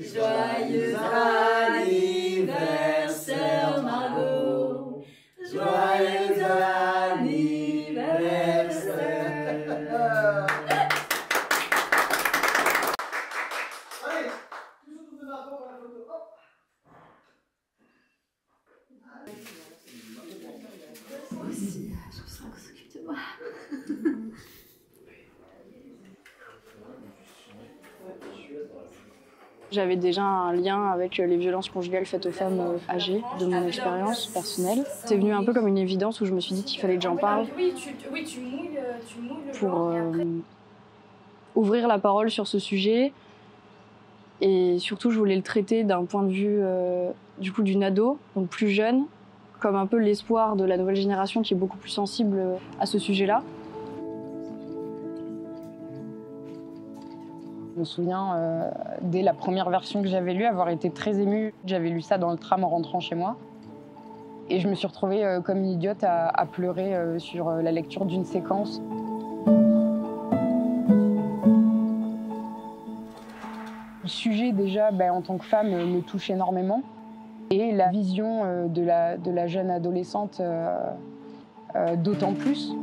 Joyeux anniversaire Margot, joyeux anniversaire. Allez, tous autour de Margot pour la photo. Hop. Aussi, je sens qu'on s'occupe de moi. J'avais déjà un lien avec les violences conjugales faites aux femmes âgées, de mon expérience personnelle. C'est venu un peu comme une évidence où je me suis dit qu'il fallait que j'en parle pour ouvrir la parole sur ce sujet. Et surtout, je voulais le traiter d'un point de vue d'une ado, donc plus jeune, comme un peu l'espoir de la nouvelle génération qui est beaucoup plus sensible à ce sujet-là. Je me souviens, dès la première version que j'avais lue, avoir été très émue. J'avais lu ça dans le tram en rentrant chez moi. Et je me suis retrouvée comme une idiote à pleurer sur la lecture d'une séquence. Le sujet, déjà, en tant que femme, me touche énormément. Et la vision de la jeune adolescente, d'autant plus.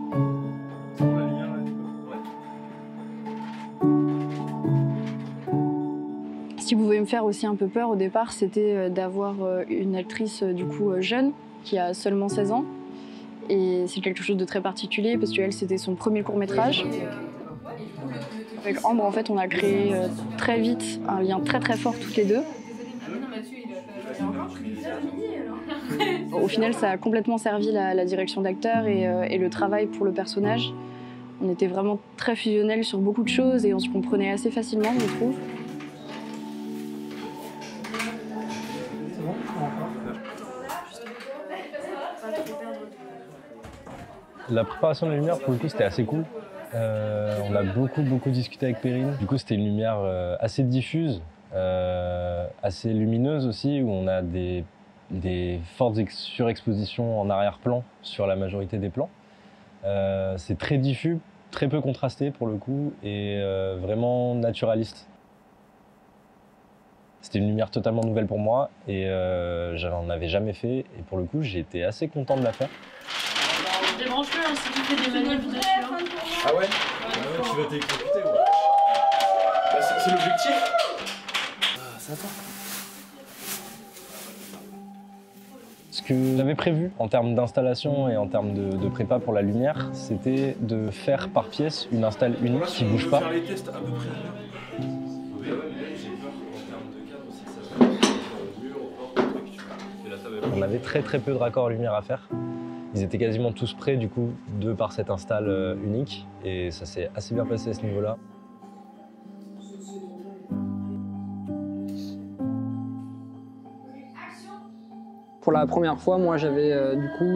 Ce qui pouvait me faire aussi un peu peur au départ, c'était d'avoir une actrice jeune, qui a seulement 16 ans. Et c'est quelque chose de très particulier parce qu'elle, c'était son premier court-métrage. Avec Ambre, en fait, on a créé très vite un lien très très fort toutes les deux. Au final, ça a complètement servi la direction d'acteur et le travail pour le personnage. On était vraiment très fusionnels sur beaucoup de choses et on se comprenait assez facilement, je trouve. La préparation de la lumière, pour le coup, c'était assez cool. On a beaucoup discuté avec Perrine. Du coup, c'était une lumière assez diffuse, assez lumineuse aussi, où on a des fortes surexpositions en arrière-plan sur la majorité des plans. C'est très diffus, très peu contrasté pour le coup, et vraiment naturaliste. C'était une lumière totalement nouvelle pour moi, et j'en avais jamais fait, et pour le coup, j'ai été assez content de la faire. Débranche-le hein, si tu fais des manipes dessus. Hein. Ah ouais, tu vas t'électrocuter. Ouais. Bah, c'est l'objectif. Ça va. Ce que j'avais prévu en termes d'installation et en termes de prépa pour la lumière, c'était de faire par pièce une install unique qui ne bouge pas. Faire les tests à peu près. On avait très peu de raccords lumière à faire. Ils étaient quasiment tous prêts du coup de par cette install unique et ça s'est assez bien passé à ce niveau-là. Pour la première fois, moi j'avais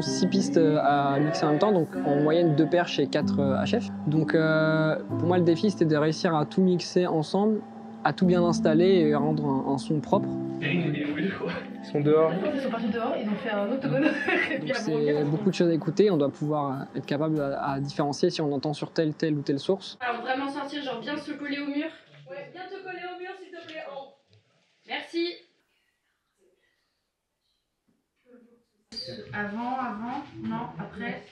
6 pistes à mixer en même temps, donc en moyenne 2 perches et 4 HF. Donc pour moi le défi c'était de réussir à tout mixer ensemble, à tout bien installer et rendre un son propre. Ils sont dehors. Ils sont partis dehors, ils ont fait un octogone. Donc c'est beaucoup de choses à écouter, on doit pouvoir être capable à différencier si on entend sur telle ou telle source. Alors vraiment sortir, genre bien se coller au mur. Ouais, bien te coller au mur s'il te plaît. Oh. Merci. Avant, non, après.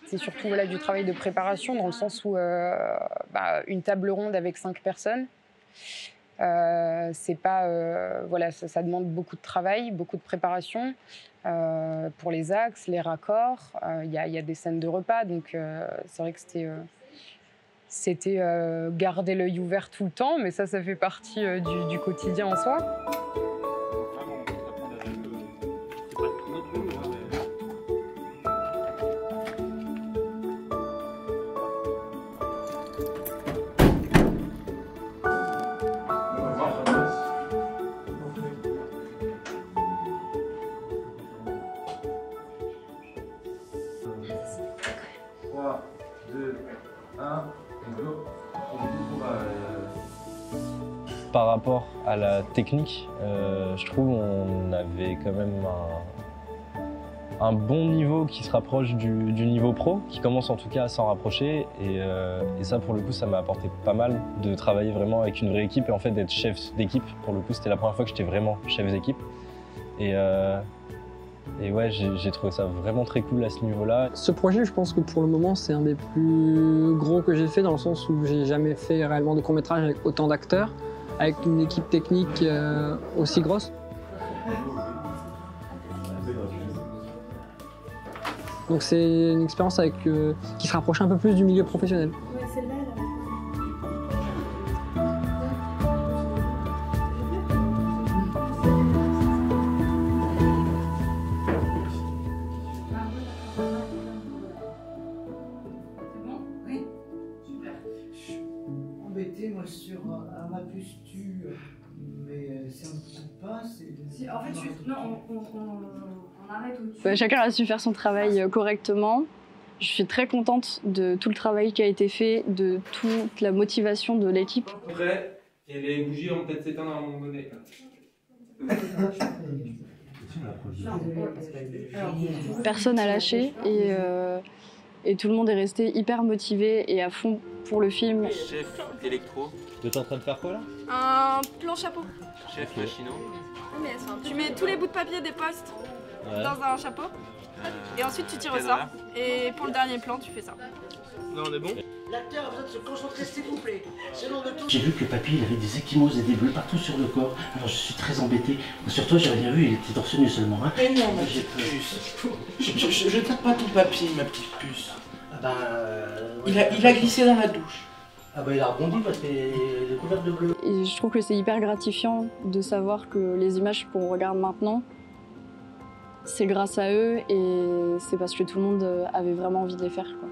C'est surtout du travail de préparation dans le sens où une table ronde avec 5 personnes, c'est pas, ça demande beaucoup de travail, beaucoup de préparation pour les axes, les raccords. Il y a des scènes de repas, donc c'est vrai que c'était garder l'œil ouvert tout le temps, mais ça fait partie du quotidien en soi. par rapport à la technique, je trouve on avait quand même un bon niveau qui se rapproche du niveau pro, qui commence en tout cas à s'en rapprocher. Et ça, pour le coup, ça m'a apporté pas mal de travailler vraiment avec une vraie équipe et en fait d'être chef d'équipe. Pour le coup, c'était la première fois que j'étais vraiment chef d'équipe. Et ouais, j'ai trouvé ça vraiment très cool à ce niveau-là. Ce projet, je pense que pour le moment, c'est un des plus gros que j'ai fait, dans le sens où j'ai jamais fait réellement de court-métrage avec autant d'acteurs, avec une équipe technique aussi grosse. Donc c'est une expérience qui se rapproche un peu plus du milieu professionnel. Ouais, celle-là, embêté moi sur un ma puce tue, mais c'est un petit pas, c'est... En fait, non, on arrête au-dessus. Ouais, chacun a su faire son travail correctement. Je suis très contente de tout le travail qui a été fait, de toute la motivation de l'équipe. Après, et les bougies vont peut-être s'éteindre à un moment donné. Personne n'a lâché et tout le monde est resté hyper motivé et à fond pour le film. Chef électro. Tu es en train de faire quoi là? Un plan chapeau. Chef machino. Tu mets tous les bouts de papier des postes dans un chapeau et ensuite tu tires au sort. Et pour le dernier plan, tu fais ça. Là, on est bon? L'acteur a besoin de se concentrer, s'il vous plaît. Selon de tout. J'ai vu que le papy il avait des ecchymoses et des bleus partout sur le corps. Alors je suis très embêté. Sur toi, j'ai rien vu, il était torse nu seulement. Hein. Mais non, ma petite puce. Je tape pas ton papier, ma petite puce. Ah ben, Il a glissé dans la douche. Ah ben il a rebondi parce qu'il est couvert de bleu. Et je trouve que c'est hyper gratifiant de savoir que les images qu'on regarde maintenant, c'est grâce à eux et c'est parce que tout le monde avait vraiment envie de les faire, quoi.